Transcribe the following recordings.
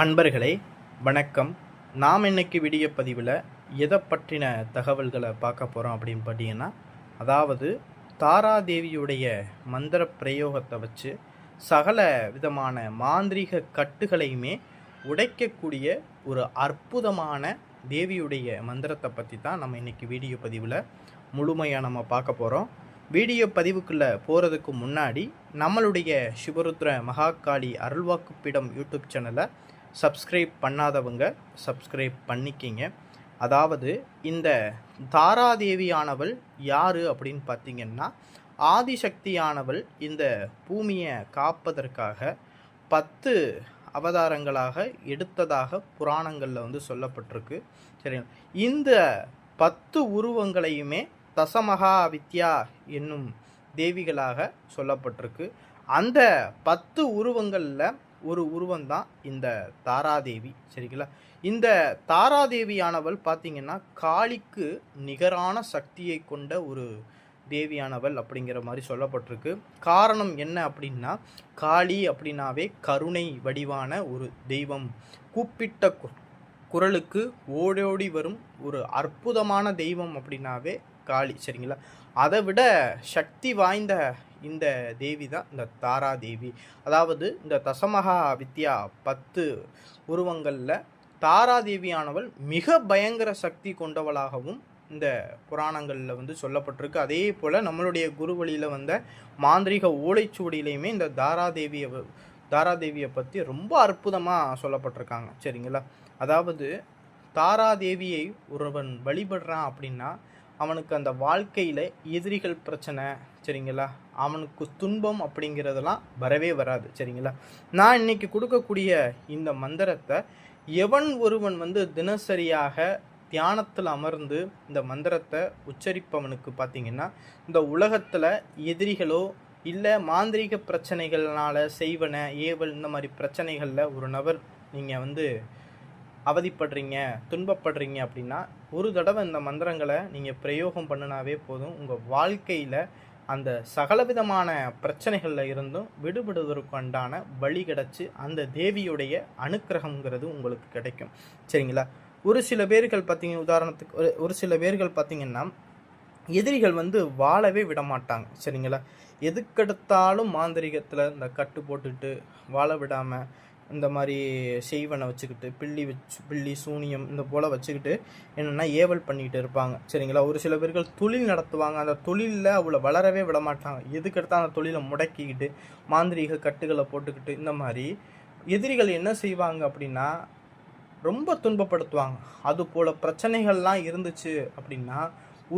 அன்பர்களே வணக்கம். நாம் இன்னைக்கு வீடியோ பதிவில் எதை பற்றின தகவல்களை பார்க்க போகிறோம் அப்படின்னு பார்த்தீங்கன்னா, அதாவது தாராதேவியுடைய மந்திர பிரயோகத்தை வச்சு சகல விதமான மாந்திரீக கட்டுகளையுமே உடைக்கக்கூடிய ஒரு அற்புதமான தேவியுடைய மந்திரத்தை பற்றி தான் நம்ம இன்னைக்கு வீடியோ பதிவில் முழுமையாக நம்ம பார்க்க போகிறோம். வீடியோ பதிவுக்குள்ளே போகிறதுக்கு முன்னாடி நம்மளுடைய சிவருத்ர மகாகாளி அருள்வாக்குப்பிடம் யூடியூப் சேனலை சப்ஸ்கிரைப் பண்ணாதவங்க சப்ஸ்கிரைப் பண்ணிக்கிங்க. அதாவது இந்த தாராதேவியானவள் யார் அப்படின்னு பார்த்தீங்கன்னா, ஆதிசக்தியானவள் இந்த பூமியை காப்பதற்காக 10 அவதாரங்களாக எடுத்ததாக புராணங்களில் சொல்லப்பட்டிருக்கு. சரி, இந்த 10 உருவங்களையுமே தசமகா வித்யா என்னும் தேவிகளாக சொல்லப்பட்டிருக்கு. அந்த 10 உருவங்களில் ஒரு உருவம்தான் இந்த தாராதேவி. சரிங்களா? இந்த தாராதேவியானவள் பார்த்தீங்கன்னா காளிக்கு நிகரான சக்தியை கொண்ட ஒரு தேவியானவள் அப்படிங்கிற மாதிரி சொல்லப்பட்டிருக்கு. காரணம் என்ன அப்படின்னா, காளி அப்படின்னாவே கருணை வடிவான ஒரு தெய்வம். கூப்பிட்ட குரலுக்கு ஓடோடி வரும் ஒரு அற்புதமான தெய்வம் அப்படின்னாவே காளி. சரிங்களா? அதை விட சக்தி வாய்ந்த இந்த தேவி தான் இந்த தாராதேவி. அதாவது இந்த தசமகா வித்யா 10 உருவங்களில் தாராதேவியானவள் மிக பயங்கர சக்தி கொண்டவளாகவும் இந்த புராணங்களில் சொல்லப்பட்டிருக்கு. அதே போல் நம்மளுடைய குரு வழியில் வந்த மாந்திரிக ஓலைச்சுவடியிலையுமே இந்த தாராதேவியை பற்றி ரொம்ப அற்புதமாக சொல்லப்பட்டிருக்காங்க. சரிங்களா? அதாவது தாராதேவியை ஒருவன் வழிபடுறான் அப்படின்னா அவனுக்கு அந்த வாழ்க்கையில் எதிரிகள் பிரச்சனை, சரிங்களா, அவனுக்கு துன்பம் அப்படிங்கிறதெல்லாம் வரவே வராது. சரிங்களா? நான் இன்னைக்கு கொடுக்கக்கூடிய இந்த மந்திரத்தை எவன் ஒருவன் தினசரியாக தியானத்தில் அமர்ந்து இந்த மந்திரத்தை உச்சரிப்பவனுக்கு பார்த்தீங்கன்னா, இந்த உலகத்தில் எதிரிகளோ இல்லை மாந்திரீக பிரச்சனைகள்னால செய்வன ஏவல் இந்த மாதிரி பிரச்சனைகளில் ஒரு நபர் நீங்கள் அவதிப்படுறீங்க, துன்பப்படுறீங்க அப்படின்னா ஒரு தடவை இந்த மந்திரங்களை நீங்கள் பிரயோகம் பண்ணினாவே போதும். உங்கள் வாழ்க்கையில் அந்த சகலவிதமான பிரச்சனைகளில் இருந்தும் விடுபடுவதற்குண்டான வழி கிடச்சி அந்த தேவியுடைய அனுக்கிரகங்கிறது உங்களுக்கு கிடைக்கும். சரிங்களா? ஒரு சில பேர்கள் பார்த்தீங்க, உதாரணத்துக்கு ஒரு சில பேர்கள் பார்த்தீங்கன்னா எதிரிகள் வாழவே விட மாட்டாங்க. சரிங்களா? எதுக்கெடுத்தாலும் மாந்திரிகத்தில் இந்த கட்டு போட்டுக்கிட்டு வாழ விடாமல் இந்த மாதிரி செய்வனை வச்சுக்கிட்டு பில்லி சூனியம் இந்த போல் வச்சுக்கிட்டு என்னென்னா ஏவல் பண்ணிக்கிட்டு இருப்பாங்க. சரிங்களா? ஒரு சில பேர்கள் தொழில் நடத்துவாங்க. அந்த தொழிலில் அவளை வளரவே விட மாட்டாங்க. எதுக்கெடுத்தால் அந்த தொழிலை முடக்கிக்கிட்டு மாந்திரீக கட்டுகளை போட்டுக்கிட்டு இந்த மாதிரி எதிரிகள் என்ன செய்வாங்க அப்படின்னா ரொம்ப துன்பப்படுத்துவாங்க. அதுபோல் பிரச்சனைகள்லாம் இருந்துச்சு அப்படின்னா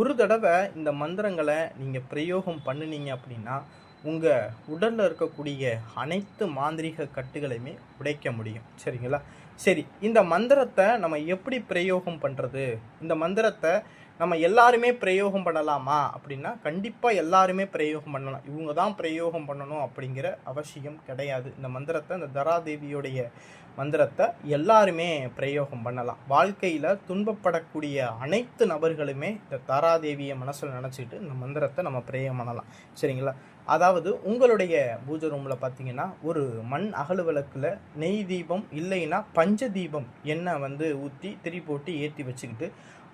ஒரு தடவை இந்த மந்திரங்களை நீங்கள் பிரயோகம் பண்ணினீங்க அப்படின்னா உங்கள் உடலில் இருக்கக்கூடிய அனைத்து மாந்திரீக கட்டுகளையுமே உடைக்க முடியும். சரிங்களா? சரி, இந்த மந்திரத்தை நம்ம எப்படி பிரயோகம் பண்ணுறது? இந்த மந்திரத்தை நம்ம எல்லாருமே பிரயோகம் பண்ணலாமா அப்படின்னா கண்டிப்பாக எல்லாருமே பிரயோகம் பண்ணலாம். இவங்க தான் பிரயோகம் பண்ணணும் அப்படிங்கிற அவசியம் கிடையாது. இந்த மந்திரத்தை, இந்த தாராதேவியுடைய மந்திரத்தை எல்லாருமே பிரயோகம் பண்ணலாம். வாழ்க்கையில் துன்பப்படக்கூடிய அனைத்து நபர்களுமே இந்த தாராதேவியை மனசில் நினச்சிக்கிட்டு இந்த மந்திரத்தை நம்ம பிரயோகம் பண்ணலாம். சரிங்களா? அதாவது உங்களுடைய பூஜை ரூமில் பார்த்தீங்கன்னா ஒரு மண் அகல் விளக்கில் நெய் தீபம் இல்லைன்னா பஞ்ச தீபம் எண்ணெய் ஊற்றி திரி போட்டு ஏற்றி வச்சுக்கிட்டு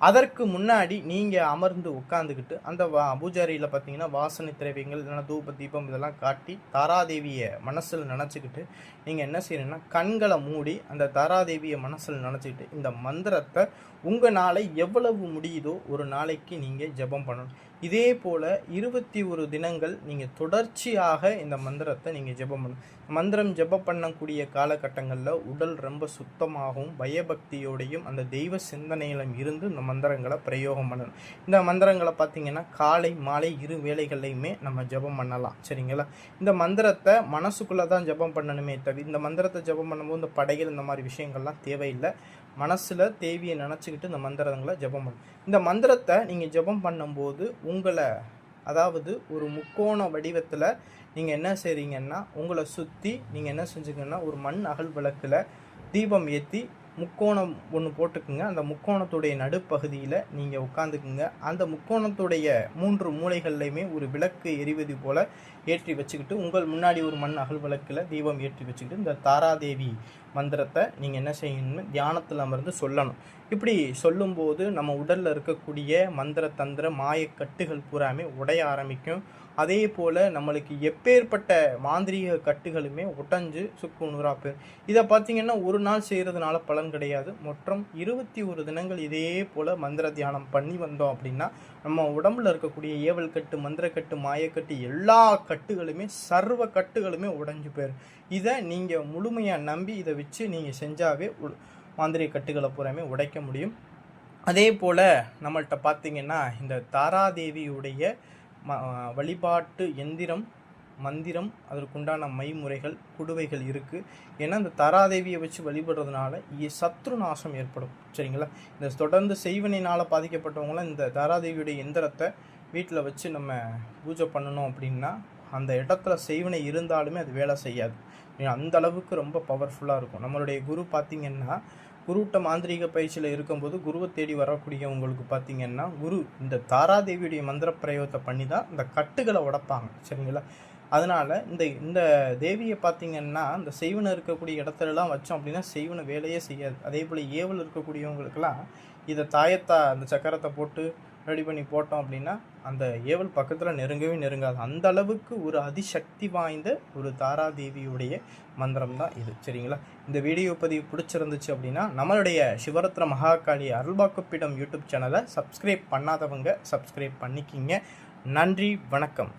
அதற்கு முன்னாடி நீங்கள் அமர்ந்து உட்காந்துக்கிட்டு அந்த பூஜாரியில் பார்த்தீங்கன்னா வாசனை திரவியங்கள் இல்லைன்னா தூப தீபம் இதெல்லாம் காட்டி தாராதேவியை மனசில் நினச்சிக்கிட்டு நீங்கள் என்ன செய்யணும்னா கண்களை மூடி அந்த தாராதேவியை மனசில் நினச்சிக்கிட்டு இந்த மந்திரத்தை உங்களால் எவ்வளவு முடியுதோ ஒரு நாளைக்கு நீங்கள் ஜெபம் பண்ணணும். இதே போல் 21 தினங்கள் நீங்கள் தொடர்ச்சியாக இந்த மந்திரத்தை நீங்கள் ஜெபம் பண்ணணும். மந்திரம் ஜெபம் பண்ணக்கூடிய காலகட்டங்களில் உடல் ரொம்ப சுத்தமாகவும் பயபக்தியோடையும் அந்த தெய்வ சிந்தனையிலும் இருந்து இந்த மந்திரங்களை பிரயோகம் பண்ணணும். இந்த மந்திரங்களை பார்த்திங்கன்னா காலை மாலை 2 வேளைகள்லையுமே நம்ம ஜெபம் பண்ணலாம். சரிங்களா? இந்த மந்திரத்தை மனசுக்குள்ளே தான் ஜெபம் பண்ணணுமே தவிர இந்த மந்திரத்தை ஜெபம் பண்ணும்போது இந்த படைகள் இந்த மாதிரி விஷயங்கள்லாம் தேவையில்லை. மனசில் தேவியை நினச்சிக்கிட்டு இந்த மந்திரங்களை ஜெபம் பண்ணணும். இந்த மந்திரத்தை நீங்கள் ஜெபம் பண்ணும்போது உங்களை அதாவது ஒரு முக்கோண வடிவத்தில் நீங்கள் என்ன செய்கிறீங்கன்னா உங்களை சுற்றி நீங்கள் என்ன செஞ்சுங்கன்னா ஒரு மண் அகல் விளக்கில் தீபம் ஏற்றி முக்கோணம் ஒன்று போட்டுக்குங்க. அந்த முக்கோணத்துடைய நடுப்பகுதியில் நீங்கள் உட்காந்துக்குங்க. அந்த முக்கோணத்துடைய 3 மூலைகள்லையுமே ஒரு விளக்கு எரிவது போல் ஏற்றி வச்சுக்கிட்டு, உங்கள் முன்னாடி ஒரு மண் அகல் விளக்கில் தீபம் ஏற்றி வச்சுக்கிட்டு, இந்த தாராதேவி மந்திரத்தை நீங்கள் என்ன செய்யணும்னு தியானத்தில் அமர்ந்து சொல்லணும். இப்படி சொல்லும்போது நம்ம உடலில் இருக்கக்கூடிய மந்திர தந்திர மாயக்கட்டுகள் பூராமே உடைய ஆரம்பிக்கும். அதே போல் நம்மளுக்கு எப்பேற்பட்ட மாந்திரீக கட்டுகளுமே உடைஞ்சு சுக்கு நூறா போயிடும். இதை பார்த்தீங்கன்னா ஒரு நாள் செய்கிறதுனால பலன் கிடையாது. மொத்தம் 21 தினங்கள் இதே போல் மந்திர தியானம் பண்ணி வந்தோம் அப்படின்னா நம்ம உடம்புல இருக்கக்கூடிய ஏவல் கட்டு, மந்திரக்கட்டு, மாயக்கட்டு எல்லா கட்டுகளுமே சர்வ கட்டுகளுமே உடைஞ்சு போயிடும். இதை நீங்கள் முழுமையாக நம்பி இதை வச்சு நீங்கள் செஞ்சாவே மாந்திரிக கட்டுகளை பூராமே உடைக்க முடியும். அதே போல் நம்மள்கிட்ட பார்த்தீங்கன்னா இந்த தாராதேவியுடைய வழிபாட்டு எந்திரம், மந்திரம், அதற்குண்டான மைமுறைகள், குடுவைகள் இருக்குது. ஏன்னா இந்த தாராதேவியை வச்சு வழிபடுறதுனால சத்ரு நாசம் ஏற்படும். சரிங்களா? இந்த தொடர்ந்து செய்வினையினால் பாதிக்கப்பட்டவங்களாம் இந்த தாராதேவியுடைய எந்திரத்தை வீட்டில் வச்சு நம்ம பூஜை பண்ணணும் அப்படின்னா அந்த இடத்துல செய்வினை இருந்தாலுமே அது வேலை செய்யாது. அந்த அளவுக்கு ரொம்ப பவர்ஃபுல்லாக இருக்கும். நம்மளுடைய குரு பார்த்திங்கன்னா குருட்ட மாந்திரீக பயிற்சியில் இருக்கும்போது குருவை தேடி வரக்கூடியவங்களுக்கு பார்த்திங்கன்னா குரு இந்த தாராதேவியுடைய மந்திர பிரயோகத்தை பண்ணி தான் இந்த கட்டுகளை உடைப்பாங்க. சரிங்களா? அதனால் இந்த தேவியை பார்த்திங்கன்னா இந்த செய்வனை இருக்கக்கூடிய இடத்துலலாம் வச்சோம் அப்படின்னா செய்வனை வேலையே செய்யாது. அதே போல் ஏவல் இருக்கக்கூடியவங்களுக்கெல்லாம் இதை அந்த சக்கரத்தை போட்டு ரெடி பண்ணி போட்டோம் அப்படின்னா அந்த ஏவல் பக்கத்தில் நெருங்காது. அந்த அளவுக்கு ஒரு அதிசக்தி வாய்ந்த ஒரு தாராதேவியுடைய மந்திரம் தான் இது. சரிங்களா? இந்த வீடியோ பதிவு பிடிச்சிருந்துச்சு அப்படின்னா நம்மளுடைய சிவரத்ன மகாகாளி அருள்வாக்குப்பீடம் யூடியூப் சேனலை சப்ஸ்கிரைப் பண்ணாதவங்க சப்ஸ்கிரைப் பண்ணிக்கிங்க. நன்றி, வணக்கம்.